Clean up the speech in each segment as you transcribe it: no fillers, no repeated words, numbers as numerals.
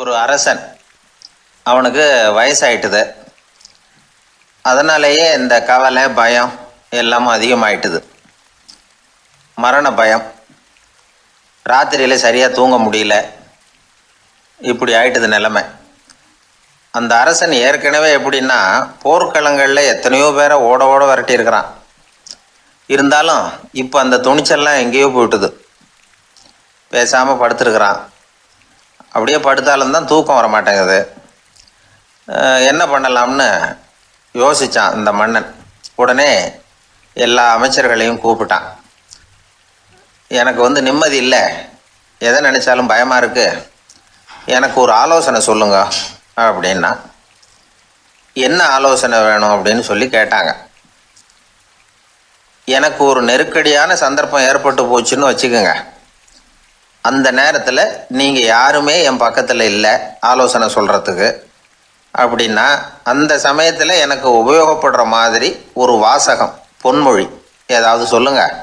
ஒரு அரசன், அவனுக்கு வயசாயிட்டுது. அதனாலேயே இந்த கவலை பயம் எல்லாமும் அதிகமாயிட்டுது. மரண பயம், ராத்திரியில் சரியாக தூங்க முடியல, இப்படி ஆயிட்டுது நிலைமை. அந்த அரசன் ஏற்கனவே எப்படின்னா போர்க்களங்களில் எத்தனையோ பேரை ஓட ஓட விரட்டியிருக்கிறான். இருந்தாலும் இப்போ அந்த துணிச்சல்லாம் எங்கேயோ போயிட்டுது. பேசாமல் படுத்துருக்கிறான். அப்படியே படுத்தாலும் தான் தூக்கம் வர மாட்டேங்குது. என்ன பண்ணலாம்னு யோசித்தான் இந்த மன்னன். உடனே எல்லா அமைச்சர்களையும் கூப்பிட்டான். எனக்கு நிம்மதி இல்லை, எதை நினச்சாலும் பயமாக இருக்குது, எனக்கு ஒரு ஆலோசனை சொல்லுங்க அப்படின்னா. என்ன ஆலோசனை வேணும் அப்படின்னு சொல்லி கேட்டாங்க. எனக்கு ஒரு நெருக்கடியான சந்தர்ப்பம் ஏற்பட்டு போச்சுன்னு வச்சுக்கோங்க. அந்த நேரத்தில் நீங்கள் யாருமே என் பக்கத்தில் இல்லை ஆலோசனை சொல்கிறதுக்கு அப்படின்னா, அந்த சமயத்தில் எனக்கு உபயோகப்படுற மாதிரி ஒரு வாசகம், பொன்மொழி ஏதாவது சொல்லுங்கள்.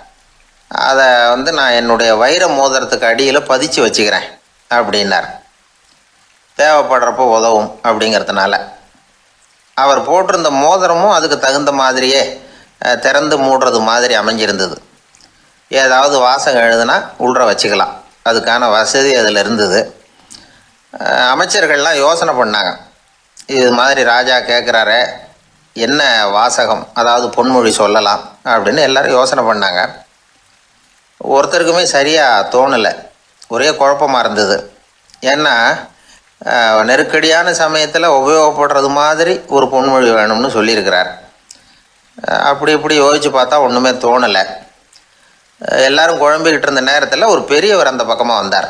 அதை நான் என்னுடைய வைர மோதிரத்துக்கு அடியில் பதிச்சு வச்சுக்கிறேன் அப்படின்னார். தேவைப்படுறப்போ உதவும் அப்படிங்கிறதுனால. அவர் போட்டிருந்த மோதிரமும் அதுக்கு தகுந்த மாதிரியே திறந்து மூடுறது மாதிரி அமைஞ்சிருந்தது. ஏதாவது வாசகம் எழுதுனா உள்ற வச்சுக்கலாம், அதுக்கான வசதி அதில் இருந்தது. அமைச்சர்கள்லாம் யோசனை பண்ணாங்க, இது மாதிரி ராஜா கேட்குறாரே, என்ன வாசகம், அதாவது பொன்மொழி சொல்லலாம் அப்படின்னு எல்லாரும் யோசனை பண்ணாங்க. ஒருத்தருக்குமே சரியாக தோணலை, ஒரே குழப்பமாக இருந்தது. ஏன்னா நெருக்கடியான சமயத்தில் உபயோகப்படுறது மாதிரி ஒரு பொன்மொழி வேணும்னு சொல்லியிருக்கிறார். அப்படி இப்படி யோசித்து பார்த்தா ஒன்றுமே தோணலை. எல்லாரும் குழம்பிக்கிட்டு இருந்த நேரத்தில் ஒரு பெரியவர் அந்த பக்கமாக வந்தார்.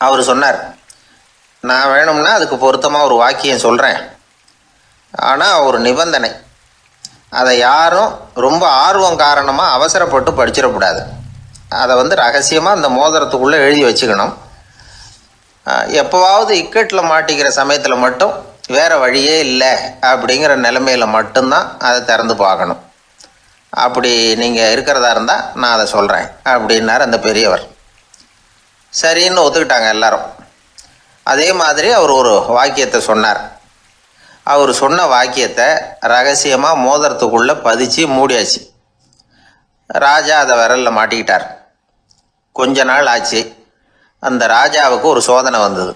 அவர் சொன்னார், நான் வேணும்னா அதுக்கு பொருத்தமாக ஒரு வாக்கியம் சொல்கிறேன், ஆனால் ஒரு நிபந்தனை. அதை யாரும் ரொம்ப ஆர்வம் காரணமாக அவசரப்பட்டு படிச்சிடக்கூடாது. அதை ரகசியமாக அந்த மோதிரத்துக்குள்ளே எழுதி வச்சுக்கணும். எப்போவாவது இக்கட்டில் மாட்டிக்கிற சமயத்தில் மட்டும், வேறு வழியே இல்லை அப்படிங்கிற நிலைமையில் மட்டும்தான் அதை திறந்து பார்க்கணும். அப்படி நீங்கள் இருக்கிறதா இருந்தால் நான் அதை சொல்கிறேன் அப்படின்னார் அந்த பெரியவர். சரின்னு ஒத்துக்கிட்டாங்க எல்லாரும். அதே மாதிரி அவர் ஒரு வாக்கியத்தை சொன்னார். அவர் சொன்ன வாக்கியத்தை ரகசியமாக மோதிரத்துக்குள்ளே பதிச்சு மூடியாச்சு. ராஜா அதை விரலில் மாட்டிக்கிட்டார். கொஞ்ச நாள் ஆச்சு. அந்த ராஜாவுக்கு ஒரு சோதனை வந்தது.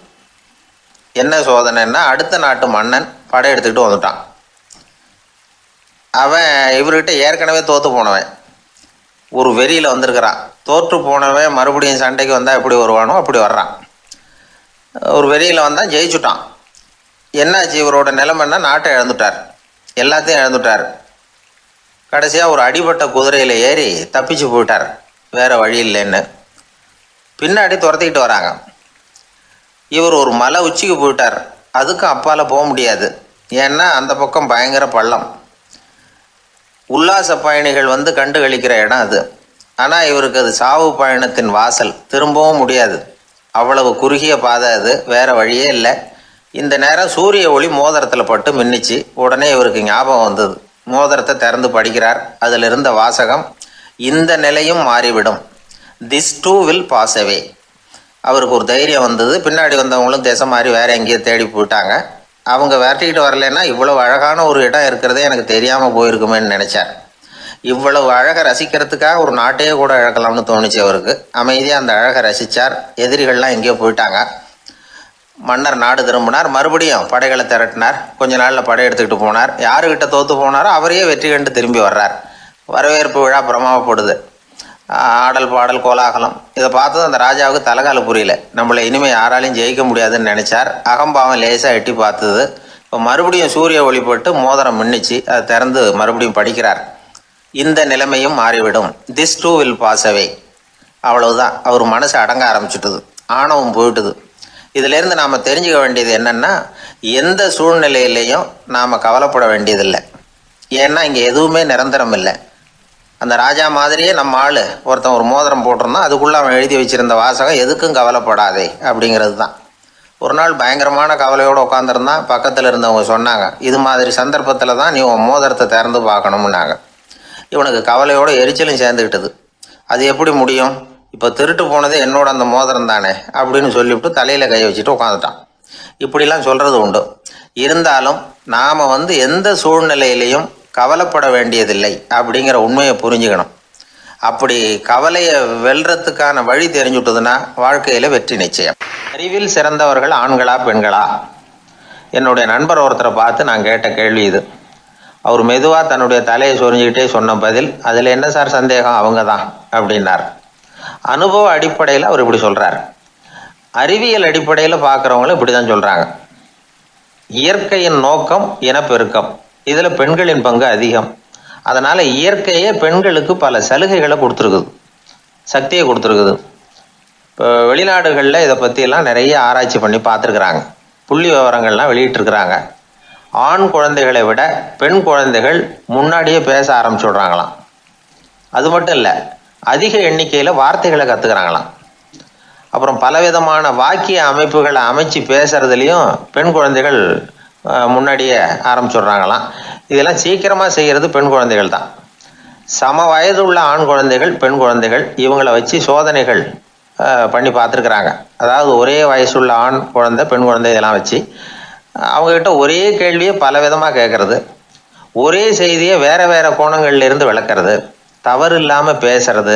என்ன சோதனைன்னா, அடுத்த நாட்டு மன்னன் படையெடுத்துக்கிட்டு வந்துட்டான். அவன் இவர்கிட்ட ஏற்கனவே தோற்று போனவன், ஒரு வெறியில் வந்திருக்கிறான். தோற்று போனவன் மறுபடியும் சண்டைக்கு வந்தால் எப்படி வருவானோ அப்படி வர்றான். ஒரு வெறியில் வந்தால் ஜெயிச்சுட்டான். என்னாச்சு, இவரோட நிலைமைன்னா நாட்டை இழந்துட்டார், எல்லாத்தையும் இழந்துட்டார். கடைசியாக ஒரு அடிபட்ட குதிரையில் ஏறி தப்பிச்சு போயிட்டார், வேறு வழி இல்லைன்னு. பின்னாடி துரத்திக்கிட்டு வராங்க. இவர் ஒரு மலை உச்சிக்கு போயிட்டார், அதுக்கும் அப்பால் போக முடியாது. ஏன்னா அந்த பக்கம் பயங்கர பள்ளம். உல்லாச பயணிகள் கண்டு கழிக்கிற இடம் அது. ஆனால் இவருக்கு அது சாவு பயணத்தின் வாசல், திரும்பவும் முடியாது. அவ்வளவு குறுகிய பாதை அது, வேறு வழியே இல்லை. இந்த நேரம் சூரிய ஒளி மோதிரத்தில் பட்டு மின்னிச்சு. உடனே இவருக்கு ஞாபகம் வந்தது. மோதிரத்தை திறந்து படிக்கிறார். அதில் இருந்த வாசகம், இந்த நிலையும் மாறிவிடும், this too will pass away. அவருக்கு ஒரு தைரியம் வந்தது. பின்னாடி வந்தவங்களும் திசை மாதிரி வேறு எங்கேயோ தேடி போயிட்டாங்க. அவங்க விரட்டிக்கிட்டு வரலைன்னா இவ்வளவு அழகான ஒரு இடம் இருக்கிறதே எனக்கு தெரியாமல் போயிருக்குமேன்னு நினச்சார். இவ்வளவு அழகை ரசிக்கிறதுக்காக ஒரு நாட்டையே கூட இழக்கலாம்னு தோணுச்சு அவருக்கு. அமைதியாக அந்த அழகை ரசித்தார். எதிரிகள்லாம் எங்கேயோ போயிட்டாங்க. மன்னர் நாடு திரும்பினார். மறுபடியும் படைகளை திரட்டினார். கொஞ்ச நாளில் படை எடுத்துக்கிட்டு போனார். யாருக்கிட்ட தோற்று போனாரோ அவரையே வெற்றி கண்டு திரும்பி வர்றார். வரவேற்பு விழா பிரமாவப்படுது. ஆடல் பாடல் கோலாகலம். இதை பார்த்தது அந்த ராஜாவுக்கு தலைகால புரியல. நம்மளை இனிமேல் யாராலையும் ஜெயிக்க முடியாதுன்னு நினச்சார். அகம்பாவம் லேசாக எட்டி பார்த்தது. இப்போ மறுபடியும் சூரிய ஒளிப்பட்டு மோதிரம் மின்னிச்சு. அதை திறந்து மறுபடியும் படிக்கிறார். இந்த நிலைமையும் மாறிவிடும், this too will pass away. அவ்வளவுதான். அவர் மனசு அடங்க ஆரம்பிச்சுட்டுது, ஆணவம் போயிட்டுது. இதிலேருந்து நாம் தெரிஞ்சுக்க வேண்டியது என்னென்னா, எந்த சூழ்நிலையிலையும் நாம் கவலைப்பட வேண்டியதில்லை. ஏன்னா இங்கே எதுவுமே நிரந்தரம் இல்லை. அந்த ராஜா மாதிரியே நம்ம ஆள் ஒருத்தன் ஒரு மோதிரம் போட்டிருந்தான், அதுக்குள்ளே அவன் எழுதி வச்சுருந்த வாசகம், எதுக்கும் கவலைப்படாதே அப்படிங்கிறது தான். ஒரு நாள் பயங்கரமான கவலையோடு உட்காந்துருந்தான். பக்கத்தில் இருந்தவங்க சொன்னாங்க, இது மாதிரி சந்தர்ப்பத்தில் தான் நீ உன் மோதிரத்தை திறந்து பார்க்கணும்னாங்க. இவனுக்கு கவலையோடு எரிச்சலும் சேர்ந்துக்கிட்டது. அது எப்படி முடியும், இப்போ திருட்டு போனது என்னோட அந்த மோதிரம் தானே அப்படின்னு சொல்லிவிட்டு தலையில் கை வச்சுட்டு உட்காந்துட்டான். இப்படிலாம் சொல்கிறது உண்டு. இருந்தாலும் நாம் எந்த சூழ்நிலையிலையும் கவலைப்பட வேண்டியதில்லை அப்படிங்கிற உண்மையை புரிஞ்சுக்கணும். அப்படி கவலையை வெல்றதுக்கான வழி தெரிஞ்சுட்டதுன்னா வாழ்க்கையில் வெற்றி நிச்சயம். அறிவில் சிறந்தவர்கள் ஆண்களா பெண்களா? என்னுடைய நண்பர் ஒருத்தரை பார்த்து நான் கேட்ட கேள்வி இது. அவர் மெதுவாக தன்னுடைய தலையை சொரிஞ்சுக்கிட்டே சொன்ன பதில், அதில் என்ன சார் சந்தேகம், அவங்க தான் அப்படின்னார். அனுபவ அடிப்படையில் அவர் இப்படி சொல்கிறார். அறிவியல் அடிப்படையில் பார்க்குறவங்களும் இப்படி தான் சொல்கிறாங்க. இயற்கையின் நோக்கம் இனப்பெருக்கம், இதில் பெண்களின் பங்கு அதிகம். அதனால் இயற்கையே பெண்களுக்கு பல சலுகைகளை கொடுத்துருக்குது, சக்தியை கொடுத்துருக்குது. இப்போ வெளிநாடுகளில் இதை பற்றியெல்லாம் நிறைய ஆராய்ச்சி பண்ணி பார்த்துருக்குறாங்க. புள்ளி விவரங்கள்லாம் வெளியிட்டிருக்கிறாங்க. ஆண் குழந்தைகளை விட பெண் குழந்தைகள் முன்னாடியே பேச ஆரம்பிச்சுடுறாங்களாம். அது மட்டும் இல்லை, அதிக எண்ணிக்கையில் வார்த்தைகளை கற்றுக்கிறாங்களாம். அப்புறம் பலவிதமான வாக்கிய அமைப்புகளை அமைச்சு பேசுறதுலேயும் பெண் குழந்தைகள் முன்னாடியே ஆரம்பிச்சுடுறாங்களாம். இதெல்லாம் சீக்கிரமாக செய்கிறது பெண் குழந்தைகள் தான். சம வயது உள்ள ஆண் குழந்தைகள் பெண் குழந்தைகள் இவங்களை வச்சு சோதனைகள் பண்ணி பார்த்துருக்குறாங்க. அதாவது ஒரே வயசுள்ள ஆண் குழந்தை பெண் குழந்தை இதெல்லாம் வச்சு அவங்கக்கிட்ட ஒரே கேள்வியை பல விதமாக கேட்குறது, ஒரே செய்தியை வேறு வேறு கோணங்கள்லேருந்து விளக்குறது, தவறு இல்லாமல் பேசுறது,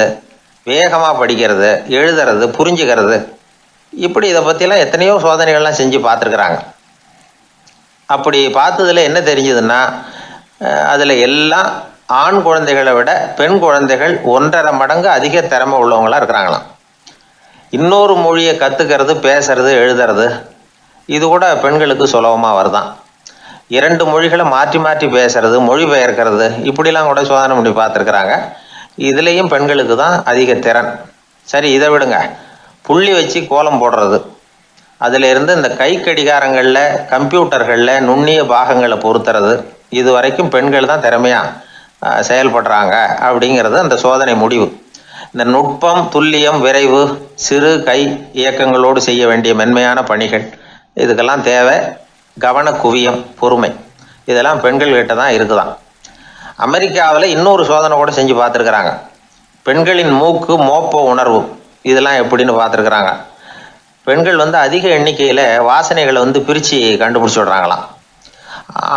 வேகமாக படிக்கிறது, எழுதுறது, புரிஞ்சுக்கிறது, இப்படி இதை பற்றிலாம் எத்தனையோ சோதனைகள்லாம் செஞ்சு பார்த்துருக்குறாங்க. அப்படி பார்த்ததில் என்ன தெரிஞ்சதுன்னா, அதில் எல்லாம் ஆண் குழந்தைகளை விட பெண் குழந்தைகள் 1.5 மடங்கு அதிக திறமை உள்ளவங்களாக இருக்கிறாங்களாம். இன்னொரு மொழியை கற்றுக்கிறது, பேசுறது, எழுதுறது, இது கூட பெண்களுக்கு சுலபமாக வருதான். 2 மொழிகளை மாற்றி மாற்றி பேசுறது, மொழிபெயர்க்கிறது, இப்படிலாம் கூட சோதனை பண்ணி பார்த்துருக்குறாங்க. இதுலேயும் பெண்களுக்கு தான் அதிக திறன். சரி, இதை விடுங்க. புள்ளி வச்சு கோலம் போடுறது, அதிலிருந்து இந்த கை கடிகாரங்களில், கம்ப்யூட்டர்களில் நுண்ணிய பாகங்களை பொருத்துறது, இது வரைக்கும் பெண்கள் தான் திறமையாக செயல்படுறாங்க அப்படிங்கிறது அந்த சோதனை முடிவு. இந்த நுட்பம், துல்லியம், விரைவு, சிறு கை இயக்கங்களோடு செய்ய வேண்டிய மென்மையான பணிகள், இதுக்கெல்லாம் தேவை கவன குவியம், பொறுமை. இதெல்லாம் பெண்கள்கிட்ட தான் இருக்குதான். அமெரிக்காவில் இன்னொரு சோதனை கூட செஞ்சு பார்த்துருக்குறாங்க. பெண்களின் மூக்கு மோப்ப உணர்வு, இதெல்லாம் எப்படின்னு பார்த்துருக்குறாங்க. பெண்கள் அதிக எண்ணிக்கையில் வாசனைகளை பிரித்து கண்டுபிடிச்சி விட்றாங்களாம்.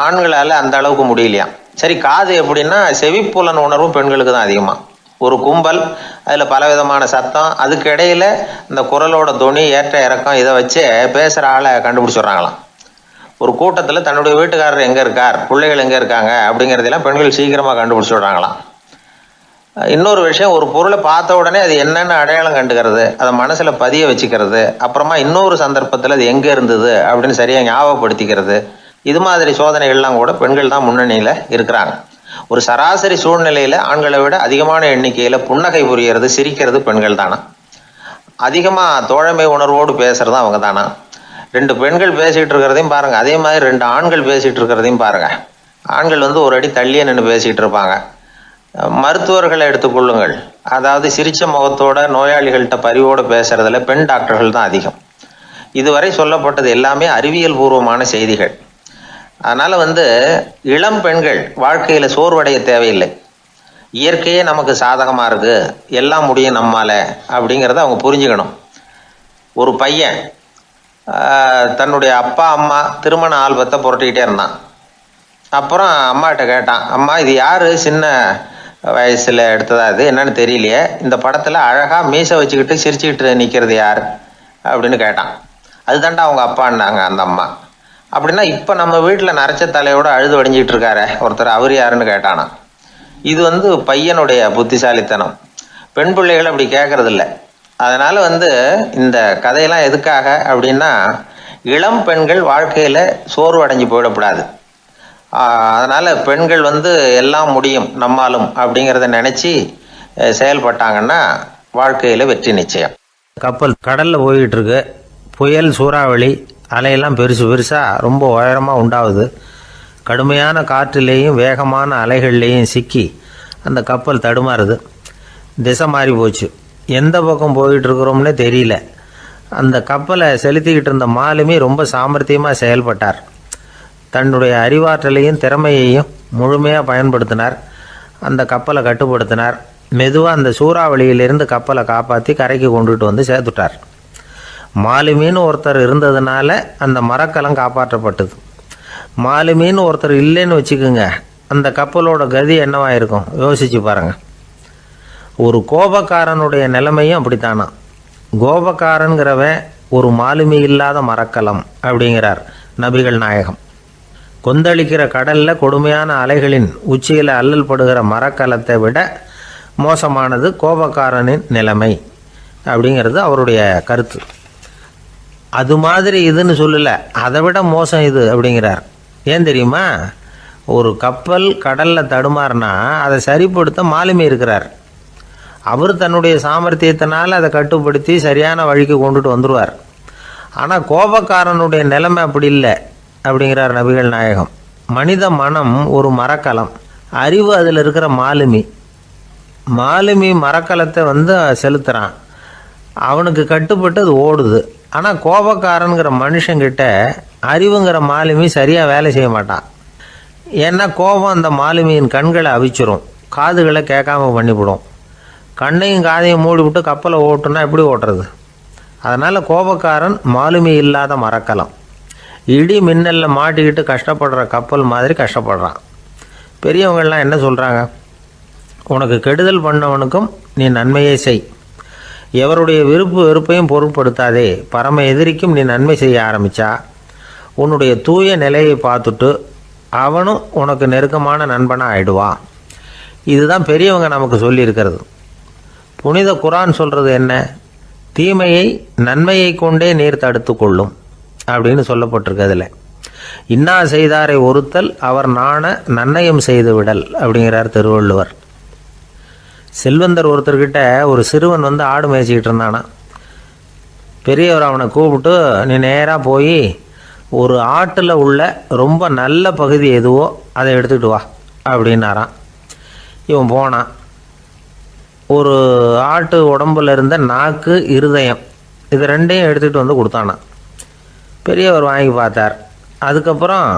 ஆண்களால் அந்த அளவுக்கு முடியலையாம். சரி, காது எப்படின்னா செவிப்புலன் உணர்வும் பெண்களுக்கு தான் அதிகமாக. ஒரு கும்பல், அதில் பலவிதமான சத்தம், அதுக்கு இடையில் இந்த குரலோட தொனி, ஏற்ற இறக்கம், இதை வச்சு பேசுகிற ஆளை கண்டுபிடிச்சிடுறாங்களாம். ஒரு கூட்டத்தில் தன்னுடைய வீட்டுக்காரர் எங்கே இருக்கார், பிள்ளைகள் எங்கே இருக்காங்க அப்படிங்கிறதெல்லாம் பெண்கள் சீக்கிரமாக கண்டுபிடிச்சி விட்றாங்களாம். இன்னொரு விஷயம், ஒரு பொருளை பார்த்த உடனே அது என்னென்னு அடையாளம் கண்டுக்கிறது, அதை மனசில் பதிய வச்சுக்கிறது, அப்புறமா இன்னொரு சந்தர்ப்பத்தில் அது எங்கே இருந்தது அப்படின்னு சரியாக ஞாபகப்படுத்திக்கிறது, இது மாதிரி சோதனைகள்லாம் கூட பெண்கள் தான் முன்னணியில் இருக்கிறாங்க. ஒரு சராசரி சூழ்நிலையில் ஆண்களை விட அதிகமான எண்ணிக்கையில் புன்னகை புரியறது, சிரிக்கிறது பெண்கள் தானா. அதிகமாக தோழமை உணர்வோடு பேசுறது அவங்க தானா. 2 பெண்கள் பேசிகிட்டு இருக்கிறதையும் பாருங்கள், அதே மாதிரி 2 ஆண்கள் பேசிகிட்டு இருக்கிறதையும் பாருங்கள். ஆண்கள் ஒரு அடி தள்ளியே நின்று பேசிகிட்டு இருப்பாங்க. மருத்துவர்களை எடுத்துக்கொள்ளுங்கள், அதாவது சிரிச்ச முகத்தோட நோயாளிகள்கிட்ட பரிவோடு பேசுறதுல பெண் டாக்டர்கள் தான் அதிகம். இதுவரை சொல்லப்பட்டது எல்லாமே அறிவியல் பூர்வமான செய்திகள். அதனால் இளம் பெண்கள் வாழ்க்கையில் சோர்வடைய தேவையில்லை. இயற்கையே நமக்கு சாதகமாக இருக்குது, எல்லாம் முடியும் நம்மால் அப்படிங்கிறத அவங்க புரிஞ்சுக்கணும். ஒரு பையன் தன்னுடைய அப்பா அம்மா திருமண ஆல்பத்தை புரட்டிக்கிட்டே இருந்தான். அப்புறம் அம்மாகிட்ட கேட்டான், அம்மா இது யார் சின்ன வயசில் எடுத்ததா, இது என்னன்னு தெரியலையே, இந்த படத்தில் அழகாக மீசை வச்சுக்கிட்டு சிரிச்சுக்கிட்டு நிற்கிறது யார் அப்படின்னு கேட்டான். அதுதான்டா அவங்க அப்பான்னாங்க அந்த அம்மா. அப்படின்னா இப்போ நம்ம வீட்டில் நரைச்ச தலையோடு அழுது வடிஞ்சிக்கிட்டு இருக்காரு ஒருத்தர், அவர் யாருன்னு கேட்டானா. இது பையனுடைய புத்திசாலித்தனம். பெண் பிள்ளைகள் அப்படி கேட்கறதில்ல. அதனால் இந்த கதையெல்லாம் எதுக்காக அப்படின்னா, இளம் பெண்கள் வாழ்க்கையில் சோர்வு அடைஞ்சு போயிடக்கூடாது. அதனால் பெண்கள் எல்லாம் முடியும் நம்மாலும் அப்படிங்கிறத நினச்சி செயல்பட்டாங்கன்னா வாழ்க்கையில் வெற்றி நிச்சயம். கப்பல் கடலில் போய்கிட்டு இருக்கு. புயல், சூறாவளி, அலையெல்லாம் பெருசு பெருசாக ரொம்ப உயரமாக உண்டாகுது. கடுமையான காற்றுலேயும் வேகமான அலைகள்லேயும் சிக்கி அந்த கப்பல் தடுமாறுது. திசை மாறி போச்சு. எந்த பக்கம் போயிட்டுருக்குறோம்னே தெரியல. அந்த கப்பலை செலுத்திக்கிட்டு இருந்த மாலுமி ரொம்ப சாமர்த்தியமாக செயல்பட்டார். தன்னுடைய அறிவாற்றலையும் திறமையையும் முழுமையாக பயன்படுத்தினார். அந்த கப்பலை கட்டுப்படுத்தினார். மெதுவாக அந்த சூறாவளியிலிருந்து கப்பலை காப்பாற்றி கரைக்கு கொண்டுட்டு வந்து சேர்த்துட்டார். மாலுமின்னு ஒருத்தர் இருந்ததுனால அந்த மரக்கலம் காப்பாற்றப்பட்டது. மாலுமின்னு ஒருத்தர் இல்லைன்னு வச்சுக்கோங்க, அந்த கப்பலோட கதி என்னவாக இருக்கும் யோசிச்சு பாருங்கள். ஒரு கோபக்காரனுடைய நிலைமையும் அப்படித்தானா. கோபக்காரன்கிறவன் ஒரு மாலுமி இல்லாத மரக்கலம் அப்படிங்கிறார் நபிகள் நாயகம். கொந்தளிக்கிற கடலில் கொடுமையான அலைகளின் உச்சியில் அல்லல் படுகிற மரக்கலத்தை விட மோசமானது கோபக்காரனின் நிலைமை அப்படிங்கிறது அவருடைய கருத்து. அது மாதிரி இதுன்னு சொல்லலை, அதை விட மோசம் இது அப்படிங்கிறார். ஏன் தெரியுமா? ஒரு கப்பல் கடலில் தடுமாறினா அதை சரிப்படுத்த மாலுமி இருக்கிறார். அவர் தன்னுடைய சாமர்த்தியத்தினால் அதை கட்டுப்படுத்தி சரியான வழிக்கு கொண்டுட்டு வந்துடுவார். ஆனால் கோபக்காரனுடைய நிலைமை அப்படி இல்லை அப்படிங்கிறார் நபிகள் நாயகம். மனித மனம் ஒரு மரக்கலம், அறிவு அதில் இருக்கிற மாலுமி. மாலுமி மரக்கலத்தை செலுத்துகிறான், அவனுக்கு கட்டுப்பட்டு அது ஓடுது. ஆனால் கோபக்காரனுங்கிற மனுஷங்கிட்ட அறிவுங்கிற மாலுமி சரியாக வேலை செய்ய மாட்டான். ஏன்னா கோபம் அந்த மாலுமியின் கண்களை அவிச்சிரும், காதுகளை கேட்காம பண்ணிவிடும். கண்ணையும் காதையும் மூடிவிட்டு கப்பலை ஓட்டுனா எப்படி ஓட்டுறது? அதனால் கோபக்காரன் மாலுமி இல்லாத மரக்கலம். இடி மின்னலில் மாட்டிக்கிட்டு கஷ்டப்படுற கப்பல் மாதிரி கஷ்டப்படுறான். பெரியவங்கள்லாம் என்ன சொல்கிறாங்க? உனக்கு கெடுதல் பண்ணவனுக்கும் நீ நன்மையை செய், எவருடைய விருப்பு வெறுப்பையும் பொருட்படுத்தாதே. பரம எதிரிக்கும் நீ நன்மை செய்ய ஆரம்பித்தா உன்னுடைய தூய நிலையை பார்த்துட்டு அவனும் உனக்கு நெருக்கமான நண்பனாக ஆயிடுவான். இதுதான் பெரியவங்க நமக்கு சொல்லியிருக்கிறது. புனித குரான் சொல்கிறது என்ன? தீமையை நன்மையை கொண்டே நீர் தடுத்து கொள்ளும் அப்படின்னு சொல்லப்பட்டிருக்கு. அதில் இன்னா செய்தாரை ஒருத்தல் அவர் நாண நன்னயம் செய்து விடல் அப்படிங்கிறார் திருவள்ளுவர். செல்வந்தர் ஒருத்தர்கிட்ட ஒரு சிறுவன் ஆடு மேய்ச்சிக்கிட்டு இருந்தானா. பெரியவர் அவனை கூப்பிட்டு, நீ நேராக போய் ஒரு ஆட்டில் உள்ள ரொம்ப நல்ல பகுதி எதுவோ அதை எடுத்துக்கிட்டு வா அப்படின்னாரான். இவன் போனான். ஒரு ஆட்டு உடம்புல இருந்த நாக்கு, இருதயம், இது ரெண்டையும் எடுத்துகிட்டு வந்து கொடுத்தானான். பெரியவர் வாங்கி பார்த்தார். அதுக்கப்புறம்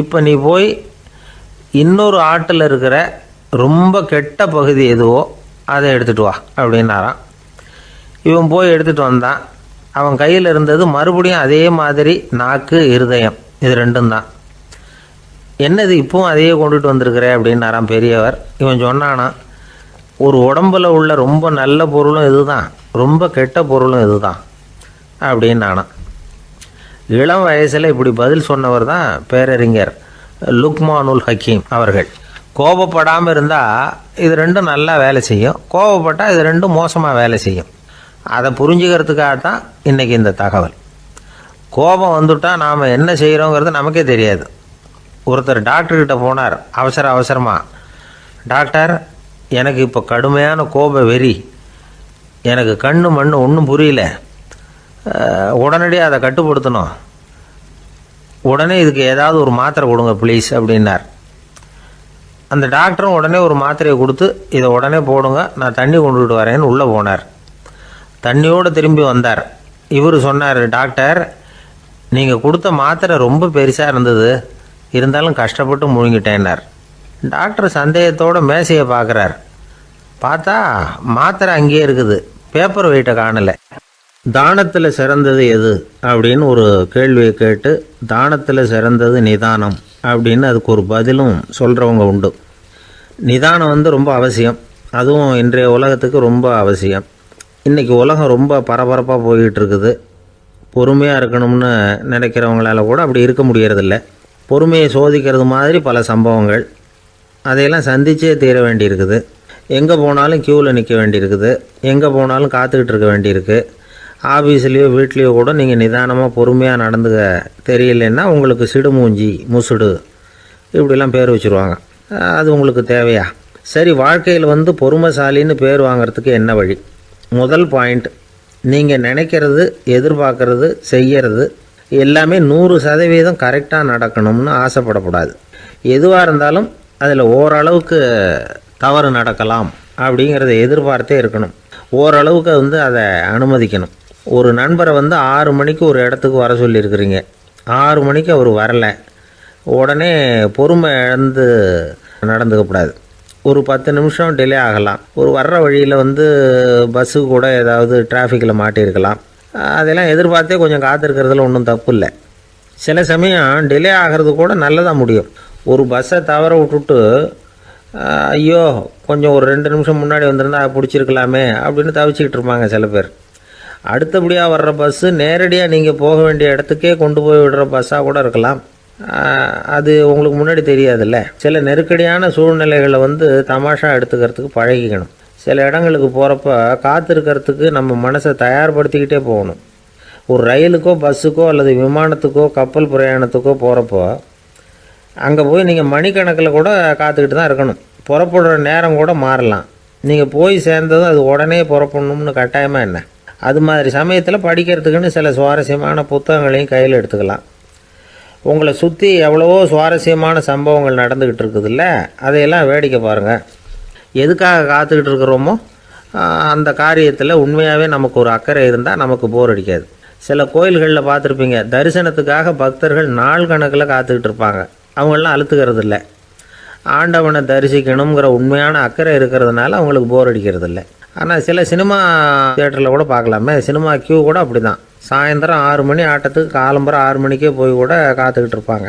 இப்போ நீ போய் இன்னொரு ஆட்டில் இருக்கிற ரொம்ப கெட்ட பகுதி எதுவோ அதை எடுத்துகிட்டு வா அப்படின்னாரான். இவன் போய் எடுத்துகிட்டு வந்தான். அவன் கையில் இருந்தது மறுபடியும் அதே மாதிரி நாக்கு, இருதயம், இது ரெண்டும் தான். என்னது இப்பவும் அதையே கொண்டுட்டு வந்திருக்கிற அப்படின்னாரான் பெரியவர். இவன் சொன்னானா, ஒரு உடம்பில் உள்ள ரொம்ப நல்ல பொருளும் இதுதான், ரொம்ப கெட்ட பொருளும் இதுதான் அப்படின்னானா. இளம் வயசில் இப்படி பதில் சொன்னவர் தான் பேரறிஞர் லுக்மானுல் ஹக்கீம் அவர்கள். கோபப்படாமல் இருந்தால் இது ரெண்டும் நல்லா வேலை செய்யும், கோபப்பட்டால் இது ரெண்டும் மோசமாக வேலை செய்யும். அதை புரிஞ்சுக்கிறதுக்காகத்தான் இன்றைக்கி இந்த தகவல். கோபம் வந்துட்டால் நாம் என்ன செய்கிறோங்கிறது நமக்கே தெரியாது. ஒருத்தர் டாக்டர்கிட்ட போனார் அவசரமாக. டாக்டர், எனக்கு இப்போ கடுமையான கோப வெறி, எனக்கு கண்ணு மண்ணு ஒன்றும் புரியல, உடனடியாக அதை கட்டுப்படுத்தணும், உடனே இதுக்கு ஏதாவது ஒரு மாத்திரை கொடுங்க ப்ளீஸ் அப்படின்னார். அந்த டாக்டரும் உடனே ஒரு மாத்திரையை கொடுத்து, இதை உடனே போடுங்க, நான் தண்ணி கொண்டுகிட்டு வரேன்னு உள்ளே போனார். தண்ணியோடு திரும்பி வந்தார். இவர் சொன்னார், டாக்டர், நீங்கள் கொடுத்த மாத்திரை ரொம்ப பெருசாக இருந்தது, இருந்தாலும் கஷ்டப்பட்டு முழுங்கிட்டேன்னார். டாக்டர் சந்தேகத்தோடு மேசையை பார்க்குறார். பார்த்தா மாத்திரை அங்கேயே இருக்குது, பேப்பர் வெயிட்டை காணலை. தானத்தில் சிறந்தது எது அப்படின்னு ஒரு கேள்வியை கேட்டு, தானத்தில் சிறந்தது நிதானம் அப்படின்னு அதுக்கு ஒரு பதிலும் சொல்கிறவங்க உண்டு. நிதானம் ரொம்ப அவசியம், அதுவும் இன்றைய உலகத்துக்கு ரொம்ப அவசியம். இன்றைக்கி உலகம் ரொம்ப பரபரப்பாக போய்கிட்டு இருக்குது. பொறுமையாக இருக்கணும்னு நினைக்கிறவங்களால கூட அப்படி இருக்க முடியறதில்ல. பொறுமையை சோதிக்கிறது மாதிரி பல சம்பவங்கள், அதையெல்லாம் சந்திச்சே தீர வேண்டியிருக்குது. எங்கே போனாலும் க்யூவில் நிற்க வேண்டியிருக்குது, எங்கே போனாலும் காத்துக்கிட்டு இருக்க வேண்டியிருக்கு. ஆஃபீஸ்லேயோ வீட்லேயோ கூட நீங்கள் நிதானமாக பொறுமையாக நடந்துக்க தெரியலன்னா உங்களுக்கு சிடுமூஞ்சி, முசுடு இப்படிலாம் பேர் வச்சுருவாங்க. அது உங்களுக்கு தேவையா? சரி, வாழ்க்கையில் பொறுமைசாலின்னு பேர் வாங்கிறதுக்கு என்ன வழி? முதல் பாயிண்ட், நீங்கள் நினைக்கிறது, எதிர்பார்க்கறது, செய்கிறது எல்லாமே 100% கரெக்டாக நடக்கணும்னு ஆசைப்படக்கூடாது. எதுவாக இருந்தாலும் அதில் ஓரளவுக்கு தவறு நடக்கலாம் அப்படிங்கிறத எதிர்பார்த்தே இருக்கணும். ஓரளவுக்கு அதை அனுமதிக்கணும். ஒரு நண்பரை 6 மணிக்கு ஒரு இடத்துக்கு வர சொல்லியிருக்கிறீங்க, 6 மணிக்கு அவர் வரலை, உடனே பொறுமை இழந்து நடந்துக்கக்கூடாது. ஒரு 10 நிமிஷம் டிலே ஆகலாம். ஒரு வர்ற வழியில் பஸ்ஸு கூட ஏதாவது டிராஃபிக்கில் மாட்டியிருக்கலாம். அதெல்லாம் எதிர்பார்த்தே கொஞ்சம் காத்திருக்கிறதுல ஒன்றும் தப்பு இல்லை. சில சமயம் டிலே ஆகிறது கூட நல்லதாக முடியும். ஒரு பஸ்ஸை தவற விட்டுட்டு ஐயோ கொஞ்சம் ஒரு 2 நிமிஷம் முன்னாடி வந்திருந்தா பிடிச்சிருக்கலாமே அப்படின்னு தவிச்சிக்கிட்டு இருப்பாங்க சில பேர். அடுத்தபடியாக வர்ற பஸ்ஸு நேரடியாக நீங்கள் போக வேண்டிய இடத்துக்கே கொண்டு போய் விடுற பஸ்ஸாக கூட இருக்கலாம். அது உங்களுக்கு முன்னாடி தெரியாதுல்ல. சில நெருக்கடியான சூழ்நிலைகளை தமாஷா எடுத்துக்கிறதுக்கு பழகிக்கணும். சில இடங்களுக்கு போகிறப்ப காத்திருக்கிறதுக்கு நம்ம மனசை தயார்படுத்திக்கிட்டே போகணும். ஒரு ரயிலுக்கோ பஸ்ஸுக்கோ அல்லது விமானத்துக்கோ கப்பல் பிரயாணத்துக்கோ போகிறப்போ அங்கே போய் நீங்கள் மணிக்கணக்கில் கூட காத்துக்கிட்டு தான் இருக்கணும். புறப்படுற நேரம் கூட மாறலாம். நீங்கள் போய் சேர்ந்ததும் அது உடனே புறப்படணும்னு கட்டாயமாக என்ன? அது மாதிரி சமயத்தில் படிக்கிறதுக்குன்னு சில சுவாரஸ்யமான புத்தகங்களையும் கையில் எடுத்துக்கலாம். உங்களை சுற்றி எவ்வளவோ சுவாரஸ்யமான சம்பவங்கள் நடந்துக்கிட்டு இருக்குதுல்ல, அதையெல்லாம் வேடிக்கை பாருங்கள். எதுக்காக காத்துக்கிட்டு இருக்கிறோமோ அந்த காரியத்தில் உண்மையாகவே நமக்கு ஒரு அக்கறை இருந்தால் நமக்கு போர் அடிக்காது. சில கோயில்களில் பார்த்துருப்பீங்க, தரிசனத்துக்காக பக்தர்கள் நாள் கணக்கில் காத்துக்கிட்டு இருப்பாங்க. அவங்களெலாம் அழுத்துக்கிறது இல்லை. ஆண்டவனை தரிசிக்கணுங்கிற உண்மையான அக்கறை இருக்கிறதுனால அவங்களுக்கு போர் அடிக்கிறது இல்லை. ஆனால் சில சினிமா தியேட்டரில் கூட பார்க்கலாமே, சினிமா கியூ கூட அப்படி தான். சாயந்தரம் 6 மணி ஆட்டத்துக்கு காலம்பரம் 6 மணிக்கே போய் கூட காத்துக்கிட்டு இருப்பாங்க.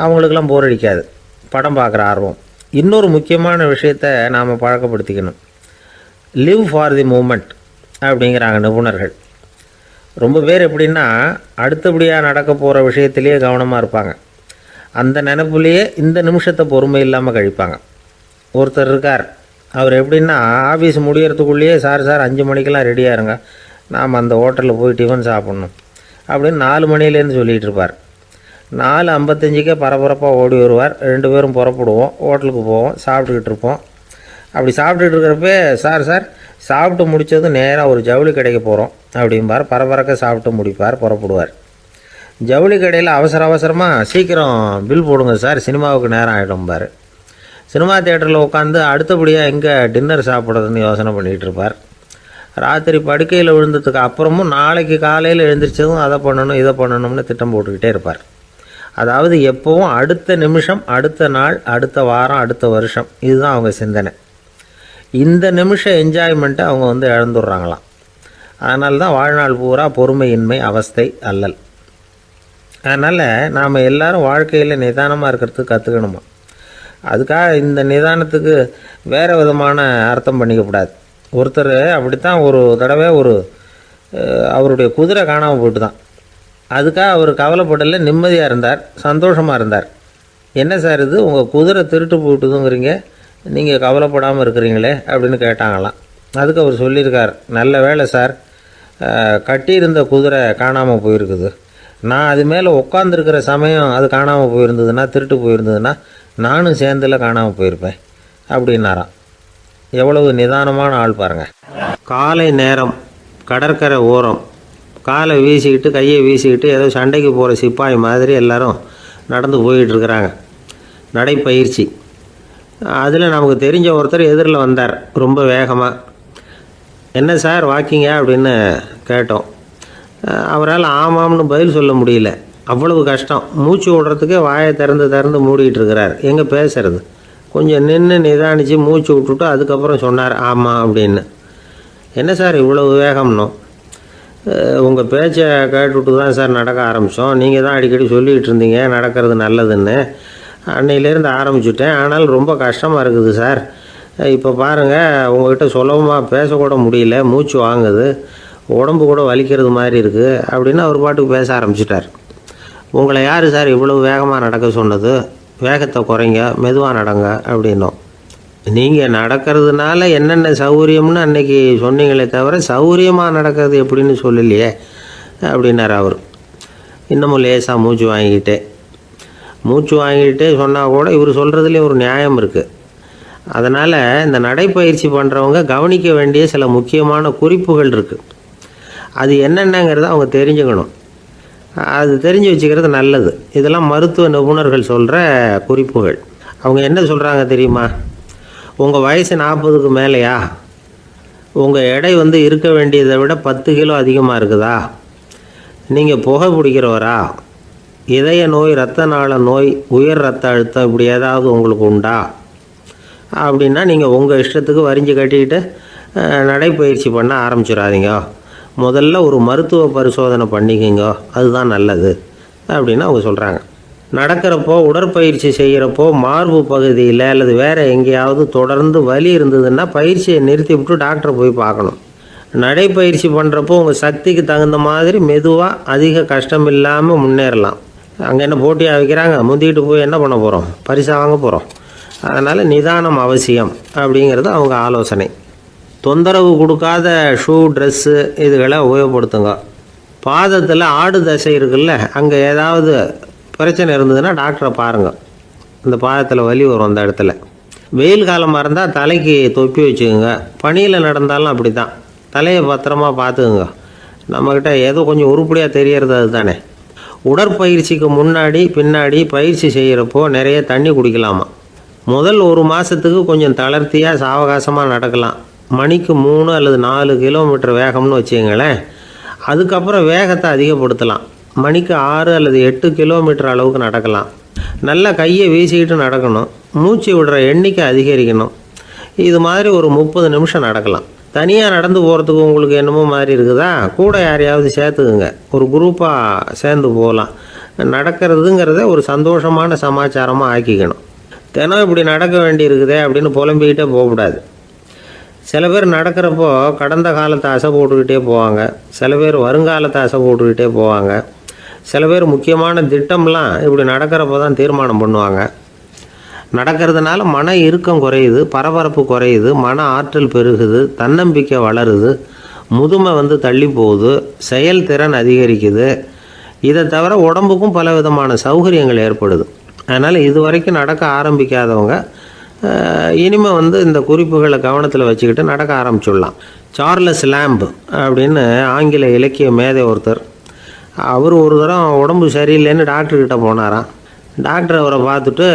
அவங்களுக்கெல்லாம் போர் அடிக்காது, படம் பார்க்குற ஆர்வம். இன்னொரு முக்கியமான விஷயத்தை நாம் பழக்கப்படுத்திக்கணும். லிவ் ஃபார் தி மூமெண்ட் அப்படிங்கிறாங்க நிபுணர்கள். ரொம்ப பேர் எப்படின்னா அடுத்தபடியாக நடக்க போகிற விஷயத்திலேயே கவனமாக இருப்பாங்க. அந்த நினைப்புலேயே இந்த நிமிஷத்தை பொறுமை இல்லாமல் கழிப்பாங்க. ஒருத்தர் இருக்கார், அவர் எப்படின்னா ஆஃபீஸ் முடியறதுக்குள்ளேயே சார் 5 மணிக்கெல்லாம் ரெடியாக இருங்க, நாம் அந்த ஹோட்டலில் போய் டிஃபன் சாப்பிட்ணும் அப்படின்னு 4 மணிலேருந்து சொல்லிகிட்டு இருப்பார். 4:55 பரபரப்பாக ஓடி வருவார். 2 பேரும் புறப்படுவோம், ஹோட்டலுக்கு போவோம், சாப்பிட்டுக்கிட்டு இருப்போம். அப்படி சாப்பிட்டுட்டு இருக்கிறப்ப சார் சாப்பிட்டு முடித்ததும் நேராக ஒரு ஜவுளி கடைக்கு போகிறோம் அப்படிம்பார். பரபரக்க சாப்பிட்டு முடிப்பார், புறப்படுவார். ஜவுளி கடையில் அவசரமாக சீக்கிரம் பில் போடுங்க சார், சினிமாவுக்கு நேரம் ஆகிடும்பார். சினிமா தியேட்டரில் உட்காந்து அடுத்தபடியாக எங்கே டின்னர் சாப்பிட்றதுன்னு யோசனை பண்ணிகிட்டு இருப்பார். ராத்திரி படுக்கையில் விழுந்ததுக்கு அப்புறமும் நாளைக்கு காலையில் எழுந்திரிச்சதும் அதை பண்ணணும் இதை பண்ணணும்னு திட்டம் போட்டுக்கிட்டே இருப்பார். அதாவது எப்போவும் அடுத்த நிமிஷம், அடுத்த நாள், அடுத்த வாரம், அடுத்த வருஷம், இதுதான் அவங்க சிந்தனை. இந்த நிமிஷம் என்ஜாய்மெண்ட்டை அவங்க இழந்துடுறாங்களாம். அதனால தான் வாழ்நாள் பூரா பொறுமையின்மை, அவஸ்தை, அல்லல். அதனால் நாம் எல்லோரும் வாழ்க்கையில் நிதானமாக இருக்கிறதுக்கு கற்றுக்கணுமா. அதுக்காக இந்த நிதானத்துக்கு வேறு விதமான அர்த்தம் பண்ணிக்கக்கூடாது. ஒருத்தர் அப்படித்தான் ஒரு தடவை அவருடைய குதிரை காணாமல் போயிட்டு தான். அதுக்காக அவர் கவலைப்படலை, நிம்மதியாக இருந்தார், சந்தோஷமாக இருந்தார். என்ன சார் இது, உங்கள் குதிரை திருட்டு போயிட்டுதுங்கிறீங்க, நீங்கள் கவலைப்படாமல் இருக்கிறீங்களே அப்படின்னு கேட்டாங்களாம். அதுக்கு அவர் சொல்லியிருக்கார், நல்ல வேலை சார், கட்டியிருந்த குதிரை காணாமல் போயிருக்குது. நான் அது மேலே உட்காந்துருக்கிற சமயம் அது காணாமல் போயிருந்ததுன்னா, திருட்டு போயிருந்ததுன்னா நானும் சேர்ந்தில் காணாமல் போயிருப்பேன் அப்படின்னாராம். எவ்வளவு நிதானமான ஆள் பாருங்கள். காலை நேரம், கடற்கரை ஓரம், காலை வீசிக்கிட்டு கையை வீசிக்கிட்டு ஏதோ சண்டைக்கு போகிற சிப்பாய் மாதிரி எல்லோரும் நடந்து போயிட்டுருக்குறாங்க. நடைப்பயிற்சி. அதில் நமக்கு தெரிஞ்ச ஒருத்தர் எதிரில் வந்தார் ரொம்ப வேகமாக. என்ன சார் வாக்கிங்க அப்படின்னு கேட்டோம். அவரால் ஆமாம்னு பதில் சொல்ல முடியல, அவ்வளவு கஷ்டம். மூச்சு விடுறதுக்கே வாயை திறந்து மூடிக்கிட்டு இருக்கிறார். எங்கே பேசுறது? கொஞ்சம் நின்று நிதானித்து மூச்சு விட்டுட்டு அதுக்கப்புறம் சொன்னார் ஆமாம் அப்படின்னு. என்ன சார் இவ்வளவு வேகம்னோ? உங்கள் பேச்சை கேட்டுவிட்டு தான் சார் நடக்க ஆரம்பித்தோம். நீங்கள் தான் அடிக்கடி சொல்லிகிட்டு இருந்தீங்க நடக்கிறது நல்லதுன்னு. அன்னையிலேருந்து ஆரம்பிச்சுட்டேன், ஆனால் ரொம்ப கஷ்டமாக இருக்குது சார். இப்போ பாருங்கள், உங்கள்கிட்ட சுலபமாக பேசக்கூட முடியல, மூச்சு வாங்குது, உடம்பு கூட வலிக்கிறது மாதிரி இருக்குது அப்படின்னு அவர் பாட்டுக்கு பேச ஆரம்பிச்சிட்டார். உங்களை யார் சார் இவ்வளவு வேகமாக நடக்க சொன்னது? வேகத்தை குறைங்க, மெதுவாக நடங்க அப்படின்னோம். நீங்கள் நடக்கிறதுனால என்னென்ன சௌகரியம்னு அன்றைக்கி சொன்னீங்களே தவிர சௌகரியமாக நடக்கிறது எப்படின்னு சொல்லலையே அப்படின்னார் அவர். இன்னமும் லேசாக மூச்சு வாங்கிக்கிட்டே சொன்னால் கூட இவர் சொல்கிறதுலேயும் ஒரு நியாயம் இருக்குது. அதனால் இந்த நடைப்பயிற்சி பண்ணுறவங்க கவனிக்க வேண்டிய சில முக்கியமான குறிப்புகள் இருக்குது. அது என்னென்னங்கிறத அவங்க தெரிஞ்சுக்கணும். அது தெரிஞ்சு வச்சுக்கிறது நல்லது. இதெல்லாம் மருத்துவ நிபுணர்கள் சொல்கிற குறிப்புகள். அவங்க என்ன சொல்கிறாங்க தெரியுமா? உங்கள் வயசு 40க்கு மேலேயா? உங்கள் எடை இருக்க வேண்டியதை விட 10 கிலோ அதிகமாக இருக்குதா? நீங்கள் புகை பிடிக்கிறவரா? இதய நோய், இரத்த நாள நோய், உயர் இரத்த அழுத்தம் இப்படி ஏதாவது உங்களுக்கு உண்டா? அப்படின்னா நீங்கள் உங்கள் இஷ்டத்துக்கு வரிஞ்சு கட்டிக்கிட்டு நடைப்பயிற்சி பண்ண ஆரம்பிச்சிடாதீங்க. முதல்ல ஒரு மருத்துவ பரிசோதனை பண்ணிக்கோங்க, அதுதான் நல்லது அப்படின்னு அவங்க சொல்கிறாங்க. நடக்கிறப்போ உடற்பயிற்சி செய்கிறப்போ மார்பு பகுதியில் அல்லது வேறு எங்கேயாவது தொடர்ந்து வலி இருந்ததுன்னா பயிற்சியை நிறுத்தி விட்டு டாக்டரை போய் பார்க்கணும். நடைப்பயிற்சி பண்ணுறப்போ உங்கள் சக்திக்கு தகுந்த மாதிரி மெதுவாக அதிக கஷ்டம் இல்லாமல் முன்னேறலாம். அங்கே என்ன போட்டியாக வைக்கிறாங்க, முந்திக்கிட்டு போய் என்ன பண்ண போகிறோம், பரிசாக வாங்க போகிறோம். அதனால் நிதானம் அவசியம் அப்படிங்கிறது அவங்க ஆலோசனை. தொந்தரவு கொடுக்காத ஷூ, ட்ரெஸ்ஸு இதுகளை உபயோகப்படுத்துங்க. பாதத்தில் ஆடு தசை இருக்குல்ல, அங்கே ஏதாவது பிரச்சனை இருந்ததுன்னா டாக்டரை பாருங்கள். இந்த பாதத்தில் வலி வரும் அந்த இடத்துல. வெயில் காலமாக இருந்தால் தலைக்கு தொப்பி வச்சுக்கோங்க. பனியில் நடந்தாலும் அப்படி தான், தலையை பத்திரமா பார்த்துக்குங்க. நம்மக்கிட்ட ஏதோ கொஞ்சம் உருப்படியாக தெரியறது அது தானே. உடற்பயிற்சிக்கு முன்னாடி பின்னாடி பயிற்சி செய்கிறப்போ நிறைய தண்ணி குடிக்கலாமா. முதல் 1 மாதத்துக்கு கொஞ்சம் தளர்த்தியாக சாவகாசமாக நடக்கலாம். மணிக்கு 3 அல்லது 4 கிலோமீட்டர் வேகம்னு வச்சுங்களேன். அதுக்கப்புறம் வேகத்தை அதிகப்படுத்தலாம். மணிக்கு 6 அல்லது 8 கிலோமீட்டர் அளவுக்கு நடக்கலாம். நல்லா கையை வீசிக்கிட்டு நடக்கணும். மூச்சு விடுற எண்ணிக்கை அதிகரிக்கணும். இது மாதிரி ஒரு 30 நிமிஷம் நடக்கலாம். தனியாக நடந்து போகிறதுக்கு உங்களுக்கு என்னமோ மாதிரி இருக்குதா, கூட யாரையாவது சேர்த்துக்குங்க. ஒரு குரூப்பாக சேர்ந்து போகலாம். நடக்கிறதுங்கிறத ஒரு சந்தோஷமான சமாச்சாரமாக ஆக்கிக்கணும். தினம் இப்படி நடக்க வேண்டி இருக்குதே அப்படின்னு புலம்பிக்கிட்டே போகக்கூடாது. சில பேர் நடக்கிறப்போ கடந்த காலத்தை அசை போட்டுக்கிட்டே போவாங்க. சில பேர் வருங்காலத்தை அசை போட்டுக்கிட்டே போவாங்க. சில பேர் முக்கியமான திட்டம்லாம் இப்படி நடக்கிறப்போ தான் தீர்மானம் பண்ணுவாங்க. நடக்கிறதுனால மன இறுக்கம் குறையுது, பரபரப்பு குறையுது, மன ஆற்றல் பெருகுது, தன்னம்பிக்கை வளருது, முதுமை தள்ளி போகுது, செயல்திறன் அதிகரிக்குது. இதை தவிர உடம்புக்கும் பல விதமான சௌகரியங்கள் ஏற்படுது. அதனால் இது வரைக்கும் நடக்க ஆரம்பிக்காதவங்க இனிமேல் இந்த குறிப்புகளை கவனத்தில் வச்சுக்கிட்டு நடக்க ஆரம்பிச்சுடலாம். சார்லஸ் லேம்ப் அப்படின்னு ஆங்கில இலக்கிய மேதை ஒருத்தர், அவர் ஒரு தரம் உடம்பு சரியில்லைன்னு டாக்டர்கிட்ட போனாராம். டாக்டர் அவரை பார்த்துட்டு,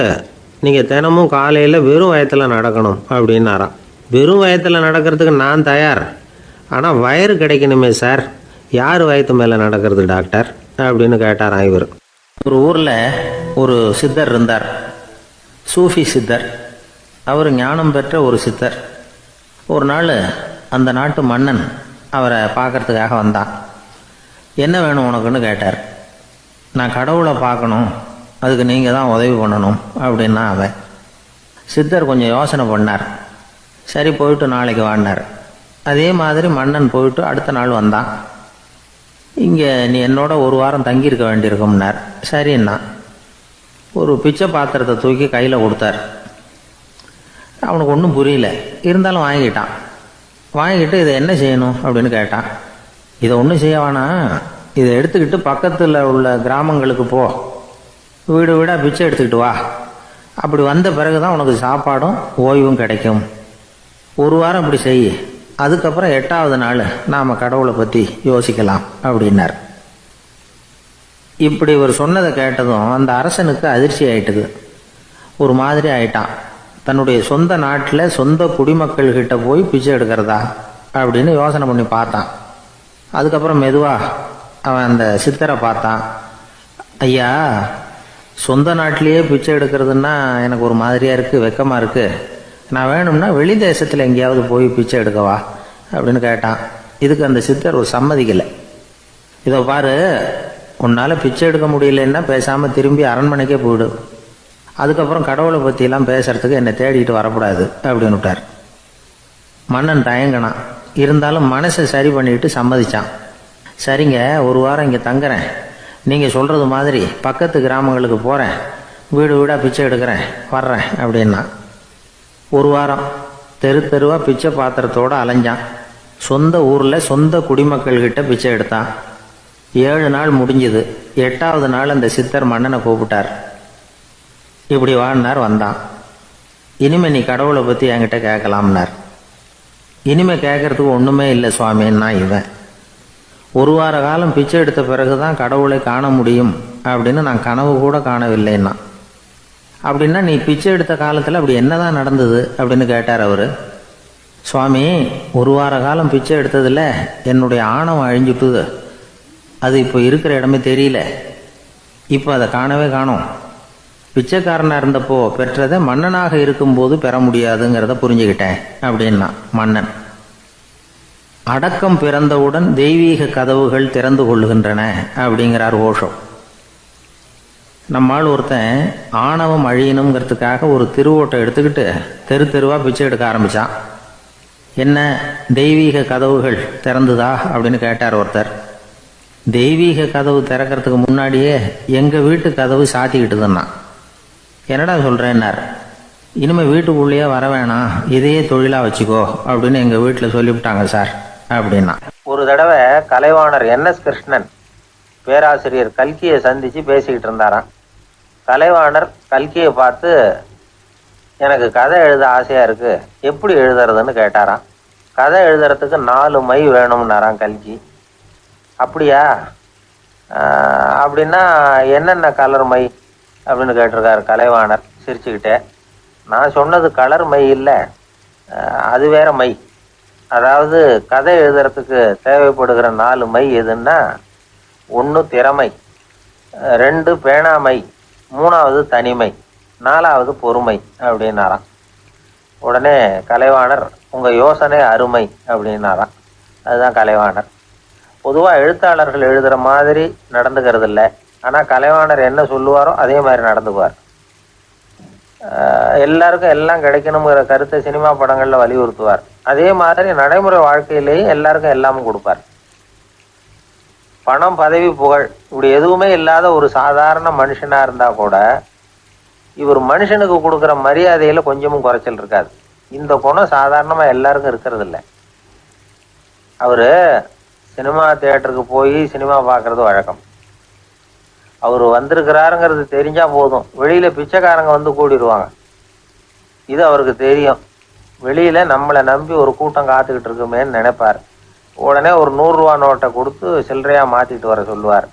நீங்கள் தினமும் காலையில் வெறும் வயத்தில் நடக்கணும் அப்படின்னாராம். வெறும் வயத்தில் நடக்கிறதுக்கு நான் தயார், ஆனால் வயிறு கிடைக்கணுமே சார், யார் வயத்து மேலே நடக்கிறது டாக்டர் அப்படின்னு கேட்டாராம் இவர். ஒரு ஊரில் ஒரு சித்தர் இருந்தார், சூஃபி சித்தர். அவர் ஞானம் பெற்ற ஒரு சித்தர். ஒரு நாள் அந்த நாட்டு மன்னன் அவரை பார்க்கறதுக்காக வந்தான். என்ன வேணும் உனக்குன்னு கேட்டார். நான் கடவுளை பார்க்கணும், அதுக்கு நீங்கள் தான் உதவி பண்ணணும் அப்படின்னா அவன். சித்தர் கொஞ்சம் யோசனை பண்ணார். சரி, போயிட்டு நாளைக்கு வாடினார். அதே மாதிரி மன்னன் போயிட்டு அடுத்த நாள் வந்தான். இங்கே நீ என்னோட 1 வாரம் தங்கியிருக்க வேண்டியிருக்கும்னார். சரின்னா ஒரு பிச்சை பாத்திரத்தை தூக்கி கையில் கொடுத்தார். அவனுக்கு ஒன்றும் புரியல, இருந்தாலும் வாங்கிட்டான். வாங்கிட்டு இதை என்ன செய்யணும் அப்படின்னு கேட்டான். இதை ஒன்றும் செய்ய வேணாம், இதை எடுத்துக்கிட்டு பக்கத்தில் உள்ள கிராமங்களுக்கு போ, வீடு வீடாக பிச்சை எடுத்துக்கிட்டு வா. அப்படி வந்த பிறகு தான் உனக்கு சாப்பாடும் ஓய்வும் கிடைக்கும். 1 வாரம் இப்படி செய், அதுக்கப்புறம் 8ஆவது நாள் நாம் கடவுளை பற்றி யோசிக்கலாம் அப்படின்னார். இப்படி இவர் சொன்னதை கேட்டதும் அந்த அரசனுக்கு அதிர்ச்சி ஆயிட்டுது. ஒரு மாதிரி ஆயிட்டான். தன்னுடைய சொந்த நாட்டில் சொந்த குடிமக்கள்கிட்ட போய் பிச்சை எடுக்கிறதா அப்படின்னு யோசனை பண்ணி பார்த்தான். அதுக்கப்புறம் மெதுவாக அவன் அந்த சித்தரை பார்த்தான். ஐயா, சொந்த நாட்டிலேயே பிச்சை எடுக்கிறதுன்னா எனக்கு ஒரு மாதிரியாக இருக்குது, வெக்கமாக இருக்குது. நான் வேணும்னா வெளி தேசத்தில் எங்கேயாவது போய் பிச்சை எடுக்கவா அப்படின்னு கேட்டான். இதுக்கு அந்த சித்தர் ஒரு சம்மதிக்கலை. இதை பாரு, உன்னால் பிச்சை எடுக்க முடியலன்னா பேசாமல் திரும்பி அரண்மனைக்கே போயிடு. அதுக்கப்புறம் கடவுளை பற்றிலாம் பேசுகிறதுக்கு என்னை தேடிட்டு வரக்கூடாது அப்படின்னு விட்டார். மன்னன் தயங்கினான். இருந்தாலும் மனசை சரி பண்ணிட்டு சம்மதிச்சான். சரிங்க, 1 வாரம் இங்கே தங்குறேன், நீங்கள் சொல்கிறது மாதிரி பக்கத்து கிராமங்களுக்கு போகிறேன், வீடு வீடாக பிச்சை எடுக்கிறேன், வர்றேன் அப்படின்னா. 1 வாரம் தெரு தெருவாக பிச்சை பாத்திரத்தோடு அலைஞ்சான். சொந்த ஊரில் சொந்த குடிமக்கள்கிட்ட பிச்சை எடுத்தான். 7 நாள் முடிஞ்சுது. 8ஆவது நாள் அந்த சித்தர் மன்னனை கூப்பிட்டார். இப்படி வாழ்னார். வந்தான். இனிமே நீ கடவுளை பற்றி என்கிட்ட கேட்கலாம்னார். இனிமே கேட்கறதுக்கு ஒன்றுமே இல்லை சுவாமின்னா இவன். 1 வார காலம் பிச்சை எடுத்த பிறகு தான் கடவுளை காண முடியும் அப்படின்னு நான் கனவு கூட காணவில்லைன்னா. அப்படின்னா நீ பிச்சை எடுத்த காலத்தில் அப்படி என்னதான் நடந்தது அப்படின்னு கேட்டார் அவர். சுவாமி, 1 வார காலம் பிச்சை எடுத்ததில் என்னுடைய ஆணவம் அழிஞ்சுட்டுது. அது இப்போ இருக்கிற இடமே தெரியல. இப்போ அதை காணவே காணோம். பிச்சைக்காரனாக இருந்தப்போ பெற்றதை மன்னனாக இருக்கும்போது பெற முடியாதுங்கிறத புரிஞ்சுக்கிட்டேன் அப்படின்னா மன்னன். அடக்கம் பிறந்தவுடன் தெய்வீக கதவுகள் திறந்து கொள்ளுகின்றன அப்படிங்கிறார் ஓஷோ. நம்மால் ஒருத்தன் ஆணவம் அழியணுங்கிறதுக்காக ஒரு திருவோட்டை எடுத்துக்கிட்டு தெரு தெருவாக பிச்சை எடுக்க ஆரம்பித்தான். என்ன தெய்வீக கதவுகள் திறந்துதா அப்படின்னு கேட்டார் ஒருத்தர். தெய்வீக கதவு திறக்கிறதுக்கு முன்னாடியே எங்கள் வீட்டு கதவு சாத்திக்கிட்டுதுன்னா. என்னடா சொல்கிறேன்னார். இனிமேல் வீட்டுக்குள்ளேயே வர வேணாம், இதையே தொழிலாக வச்சுக்கோ அப்படின்னு எங்கள் வீட்டில் சொல்லிவிட்டாங்க சார் அப்படின்னா. ஒரு தடவை கலைவாணர் NS கிருஷ்ணன் பேராசிரியர் கல்கியை சந்தித்து பேசிக்கிட்டு இருந்தாராம். கலைவாணர் கல்கியை பார்த்து, எனக்கு கதை எழுத ஆசையாக இருக்குது, எப்படி எழுதுறதுன்னு கேட்டாராம். கதை எழுதுறதுக்கு 4 மை வேணும்னாராம் கல்கி. அப்படியா, அப்படின்னா என்னென்ன கலர் மை அப்படின்னு கேட்டிருக்காரு கலைவாணர் சிரிச்சுக்கிட்டே. நான் சொன்னது கலர் மை இல்லை, அது வேற மை. அதாவது கதை எழுதுறதுக்கு தேவைப்படுகிற 4 மை எதுன்னா, 1 திறமை, 2 பேணாமை, 3வது தனிமை, 4வது பொறுமை அப்படின்னாராம். உடனே கலைவாணர், உங்கள் யோசனை அருமை அப்படின்னாராம். அதுதான் கலைவாணர். பொதுவாக எழுத்தாளர்கள் எழுதுகிற மாதிரி நடந்துக்கிறது இல்லை. ஆனால் கலைவாணர் என்ன சொல்லுவாரோ அதே மாதிரி நடந்துக்குவார். எல்லாருக்கும் எல்லாம் கிடைக்கணுங்கிற கருத்தை சினிமா படங்களில் வலியுறுத்துவார். அதே மாதிரி நடைமுறை வாழ்க்கையிலேயே எல்லாருக்கும் எல்லாமும் கொடுப்பார். பணம், பதவி, புகழ் இப்படி எதுவுமே இல்லாத ஒரு சாதாரண மனுஷனாக இருந்தால் கூட இவர் மனுஷனுக்கு கொடுக்குற மரியாதையில் கொஞ்சமும் குறைச்சல் இருக்காது. இந்த குணம் சாதாரணமாக எல்லாருக்கும் இருக்கிறது இல்லை. அவர் சினிமா தியேட்டருக்கு போய் சினிமா பார்க்குறது வழக்கம். அவர் வந்திருக்கிறாருங்கிறது தெரிஞ்சால் போதும், வெளியில் பிச்சைக்காரங்க வந்து கூடிடுவாங்க. இது அவருக்கு தெரியும். வெளியில் நம்மளை நம்பி ஒரு கூட்டம் காத்துக்கிட்டு இருக்குமேன்னு நினைப்பார். உடனே ஒரு 100 ரூபா நோட்டை கொடுத்து சில்லறையாக மாற்றிட்டு வர சொல்லுவார்.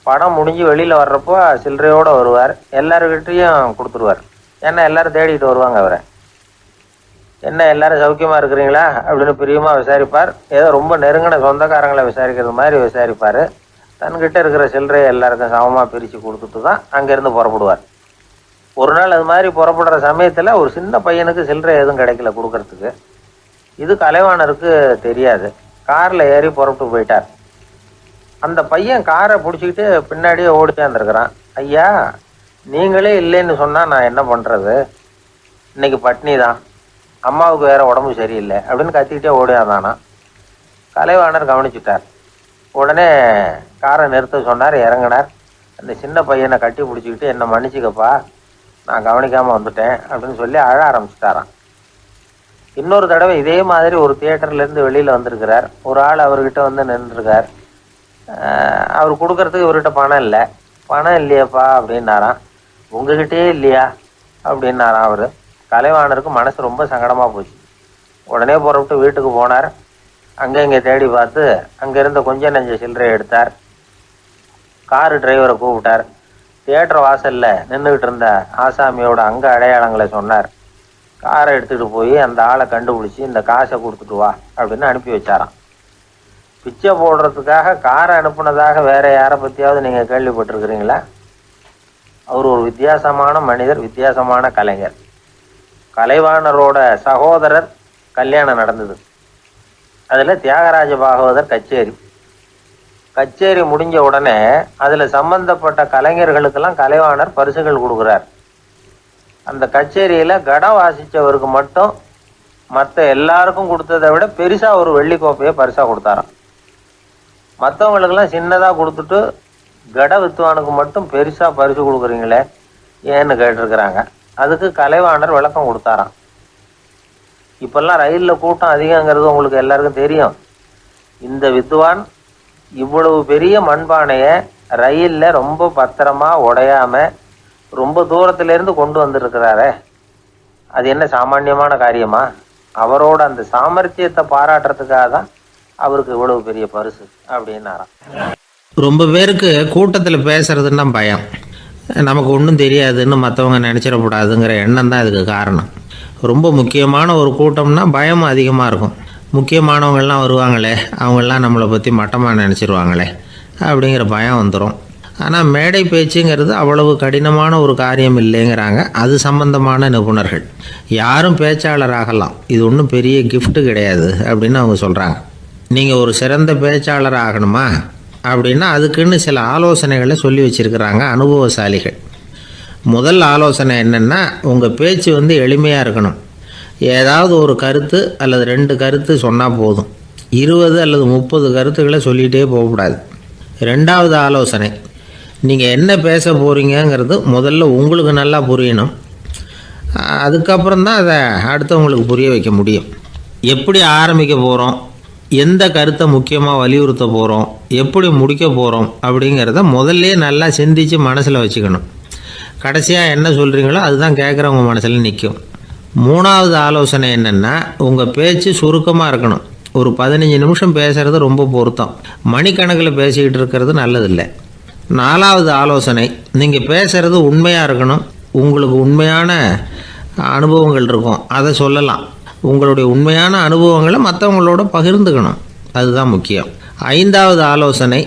படம் முடிஞ்சு வெளியில் வர்றப்போ சில்லறையோடு வருவார். எல்லாருக்கிட்டையும் கொடுத்துருவார். ஏன்னா எல்லோரும் தேடிட்டு வருவாங்க அவரை. என்ன எல்லாரும் சௌக்கியமாக இருக்கிறீங்களா அப்படின்னு பிரியமாக விசாரிப்பார். ஏதோ ரொம்ப நெருங்கின சொந்தக்காரங்களை விசாரிக்கிறது மாதிரி விசாரிப்பார். தன்கிட்ட இருக்கிற சில்லறையை எல்லாருக்கும் சமமாக பிரித்து கொடுத்துட்டு தான் அங்கேருந்து புறப்படுவார். ஒரு நாள் அது மாதிரி புறப்படுற சமயத்தில் ஒரு சின்ன பையனுக்கு சில்லறை எதுவும் கிடைக்கல கொடுக்கறதுக்கு. இது கலைவாணருக்கு தெரியாது. காரில் ஏறி புறப்பட்டு போயிட்டார். அந்த பையன் காரை பிடிச்சிக்கிட்டு பின்னாடியே ஓடிச்சாந்துருக்கிறான். ஐயா, நீங்களே இல்லைன்னு சொன்னால் நான் என்ன பண்ணுறது? இன்னைக்கு பட்னி தான், அம்மாவுக்கு வேற உடம்பு சரியில்லை அப்படின்னு கத்திக்கிட்டே ஓடியாந்தானா. கலைவாணர் கவனிச்சுட்டார். உடனே காரை நிறுத்த சொன்னார். இறங்கினார். அந்த சின்ன பையனை கட்டி பிடிச்சிக்கிட்டு, என்னை மன்னிச்சுக்கப்பா, நான் கவனிக்காமல் வந்துட்டேன் அப்படின்னு சொல்லி அழ ஆரம்பிச்சுட்டாராம். இன்னொரு தடவை இதே மாதிரி ஒரு தியேட்டர்லேருந்து வெளியில் வந்திருக்கிறார். ஒரு ஆள் அவர்கிட்ட வந்து நின்றுருக்கார். அவர் கொடுக்கறதுக்கு இவர்கிட்ட பணம் இல்லை. பணம் இல்லையாப்பா அப்படின்னாராம். உங்ககிட்டே இல்லையா அப்படின்னாராம் அவர். கலைவாணருக்கு மனசு ரொம்ப சங்கடமாக போச்சு. உடனே புறப்பட்டு வீட்டுக்கு போனார். அங்கே இங்கே தேடி பார்த்து அங்கே இருந்த கொஞ்சம் நெஞ்ச சில்லறையை எடுத்தார். காரு டிரைவரை கூப்பிட்டார். தியேட்டர் வாசலில் நின்றுக்கிட்டு இருந்த ஆசாமியோட அங்க அடையாளங்களை சொன்னார். காரை எடுத்துகிட்டு போய் அந்த ஆளை கண்டுபிடிச்சி இந்த காசை கொடுத்துட்டு வா அப்படின்னு அனுப்பி வச்சாராம். பிச்சை போடுறதுக்காக காரை அனுப்புனதாக வேற யாரை பற்றியாவது நீங்கள் கேள்விப்பட்டிருக்கிறீங்களா? அவர் ஒரு வித்தியாசமான மனிதர், வித்தியாசமான கலைஞர். கலைவாணரோட சகோதரர் கல்யாணம் நடந்தது. அதில் தியாகராஜ பாகவதர் கச்சேரி முடிஞ்ச உடனே அதில் சம்பந்தப்பட்ட கலைஞர்களுக்கெல்லாம் கலைவாணர் பரிசுகள் கொடுக்குறார். அந்த கச்சேரியில் கடம் வாசித்தவருக்கு மட்டும் மற்ற எல்லாருக்கும் கொடுத்ததை விட பெருசாக ஒரு வெள்ளி கோப்பையை பரிசாக கொடுத்தாராம். மற்றவங்களுக்கெல்லாம் சின்னதாக கொடுத்துட்டு கட வித்துவானுக்கு மட்டும் பெருசாக பரிசு கொடுக்குறீங்களே ஏன்னு கேட்டிருக்கிறாங்க. அதுக்கு கலைவாணர் விளக்கம் கொடுத்தாராம். இப்பெல்லாம் ரயிலில் கூட்டம் அதிகங்கிறது உங்களுக்கு எல்லாருக்கும் தெரியும். இந்த வித்வான் இவ்வளவு பெரிய மண்பானையை ரயிலில் ரொம்ப பத்திரமா உடையாம ரொம்ப தூரத்திலேருந்து கொண்டு வந்துருக்கிறாரே, அது என்ன சாமானியமான காரியமா? அவரோட அந்த சாமர்த்தியத்தை பாராட்டுறதுக்காக தான் அவருக்கு இவ்வளவு பெரிய பரிசு அப்படின்னாராம். ரொம்ப பேருக்கு கூட்டத்தில் பேசுறதுன்னா பயம். நமக்கு ஒன்றும் தெரியாதுன்னு மற்றவங்க நினச்சிடக்கூடாதுங்கிற எண்ணம் தான் இதுக்கு காரணம். ரொம்ப முக்கியமான ஒரு கூட்டம்னா பயமும் அதிகமாக இருக்கும். முக்கியமானவங்கள்லாம் வருவாங்களே, அவங்களாம் நம்மளை பற்றி மட்டமாக நினச்சிருவாங்களே அப்படிங்கிற பயம் வந்துடும். ஆனால் மேடை பேச்சுங்கிறது அவ்வளவு கடினமான ஒரு காரியம் இல்லைங்கிறாங்க அது சம்பந்தமான நிபுணர்கள். யாரும் பேச்சாளர் ஆகலாம், இது ஒன்றும் பெரிய கிஃப்ட்டு கிடையாது அப்படின்னு அவங்க சொல்கிறாங்க. நீங்கள் ஒரு சிறந்த பேச்சாளர் ஆகணுமா அப்படின்னா அதுக்குன்னு சில ஆலோசனைகளை சொல்லி வச்சுருக்கிறாங்க அனுபவசாலிகள். முதல் ஆலோசனை என்னென்னா, உங்கள் பேச்சு எளிமையாக இருக்கணும். ஏதாவது ஒரு கருத்து அல்லது 2 கருத்து சொன்னால் போதும். 20 அல்லது 30 கருத்துக்களை சொல்லிகிட்டே போகக்கூடாது. 2வது ஆலோசனை, நீங்கள் என்ன பேச போகிறீங்கிறது முதல்ல உங்களுக்கு நல்லா புரியணும். அதுக்கப்புறம் தான் அதை அடுத்தவங்களுக்கு புரிய வைக்க முடியும். எப்படி ஆரம்பிக்க போகிறோம், எந்த கருத்தை முக்கியமாக வலியுறுத்த போகிறோம், எப்படி முடிக்க போகிறோம் அப்படிங்கிறத முதல்ல நல்லா சிந்தித்து மனசில் வச்சுக்கணும். கடைசியாக என்ன சொல்கிறீங்களோ அதுதான் கேட்குறவங்க மனசில் நிற்கும். 3வது ஆலோசனை என்னென்னா, உங்கள் பேச்சு சுருக்கமாக இருக்கணும். ஒரு 15 நிமிஷம் பேசுகிறது ரொம்ப பொருத்தம். மணிக்கணக்கில் பேசிக்கிட்டு இருக்கிறது நல்லதில்லை. 4வது ஆலோசனை, நீங்கள் பேசுகிறது உண்மையாக இருக்கணும். உங்களுக்கு உண்மையான அனுபவங்கள் இருக்கும், அதை சொல்லலாம். உங்களுடைய உண்மையான அனுபவங்களை மற்றவங்களோட பகிர்ந்துக்கணும், அதுதான் முக்கியம். 5வது ஆலோசனை,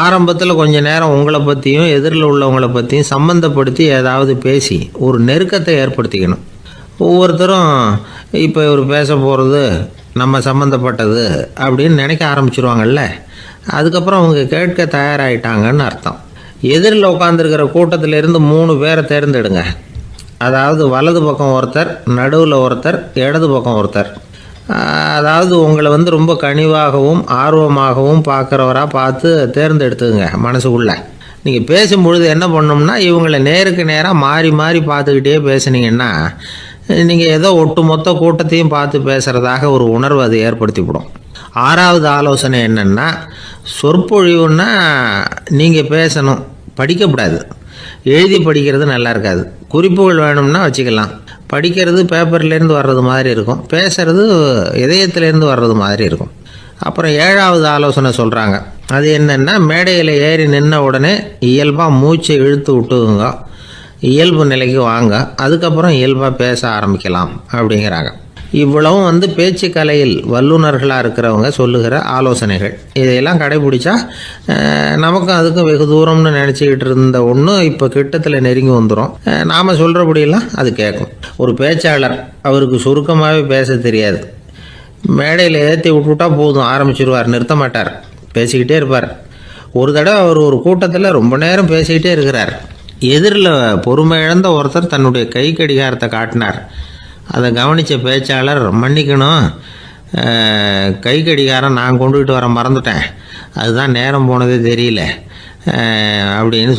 ஆரம்பத்தில் கொஞ்ச நேரம் உங்களை பற்றியும் எதிரில் உள்ளவங்களை பற்றியும் சம்மந்தப்படுத்தி ஏதாவது பேசி ஒரு நெருக்கத்தை ஏற்படுத்திக்கணும். ஒவ்வொருத்தரும் இப்போ இவர் பேச போகிறது நம்ம சம்மந்தப்பட்டது அப்படின்னு நினைக்க ஆரம்பிச்சிருவாங்கல்ல, அதுக்கப்புறம் அவங்க கேட்க தயாராகிட்டாங்கன்னு அர்த்தம். எதிரில் உட்காந்துருக்கிற கூட்டத்திலேருந்து 3 பேரை தேர்ந்தெடுங்க. அதாவது வலது பக்கம் ஒருத்தர், நடுவில் ஒருத்தர், இடது பக்கம் ஒருத்தர். அதாவது உங்களை ரொம்ப கனிவாகவும் ஆர்வமாகவும் பார்க்குறவராக பார்த்து தேர்ந்தெடுத்துங்க மனசுக்குள்ளே. நீங்கள் பேசும்பொழுது என்ன பண்ணணும்னா, இவங்களை நேருக்கு நேராக மாறி மாறி பார்த்துக்கிட்டே பேசுனீங்கன்னா நீங்கள் ஏதோ ஒட்டுமொத்த கூட்டத்தையும் பார்த்து பேசுகிறதாக ஒரு உணர்வு அது ஏற்படுத்திவிடும். 6வது ஆலோசனை என்னென்னா, சொற்பொழிவுன்னா நீங்கள் பேசணும், படிக்கக்கூடாது. எழுதி படிக்கிறது நல்லா இருக்காது. குறிப்புகள் வேணும்னா வச்சுக்கலாம். படிக்கிறது பேப்பர்லேருந்து வர்றது மாதிரி இருக்கும், பேசுகிறது இதயத்திலேருந்து வர்றது மாதிரி இருக்கும். அப்புறம் 7வது ஆலோசனை சொல்கிறாங்க. அது என்னென்னா, மேடையில் ஏறி நின்ன உடனே இயல்பாக மூச்சை இழுத்து விட்டுங்க, இயல்பு நிலைக்கு வாங்க, அதுக்கப்புறம் இயல்பாக பேச ஆரம்பிக்கலாம் அப்படிங்கிறாங்க. இவ்வளவும் பேச்சு கலையில் வல்லுநர்களாக இருக்கிறவங்க சொல்லுகிற ஆலோசனைகள். இதையெல்லாம் கடைபிடிச்சா நமக்கும் அதுக்கும் வெகு தூரம்னு நினச்சிக்கிட்டு இருந்த ஒன்று இப்போ கிட்டத்தில் நெருங்கி வந்துடும். நாம் சொல்கிறபடியெல்லாம் அது கேட்கும். ஒரு பேச்சாளர், அவருக்கு சுருக்கமாகவே பேச தெரியாது. மேடையில் ஏற்றி விட்டுவிட்டா போதும், ஆரம்பிச்சிருவார், நிறுத்த மாட்டார், பேசிக்கிட்டே இருப்பார். ஒரு தடவை அவர் ஒரு கூட்டத்தில் ரொம்ப நேரம் பேசிக்கிட்டே இருக்கிறார். எதிரில் பொறுமை இழந்த ஒருத்தர் தன்னுடைய கை கடிகாரத்தை காட்டினார். அதை கவனித்த பேச்சாளர், மன்னிக்கணும், கை கடிகாரம் நான் கொண்டுகிட்டு வர மறந்துட்டேன், அதுதான் நேரம் போனதே தெரியல அப்படின்னு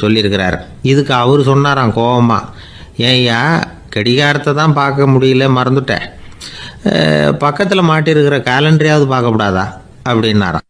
சொல்லியிருக்கிறார். இதுக்கு அவர் சொன்னாராம் கோபமாக, ஏய்யா கடிகாரத்தை தான் பார்க்க முடியல, மறந்துட்டேன், பக்கத்தில் மாட்டியிருக்கிற கேலண்டரையாவது பார்க்கக்கூடாதா அப்படின்னாராம்.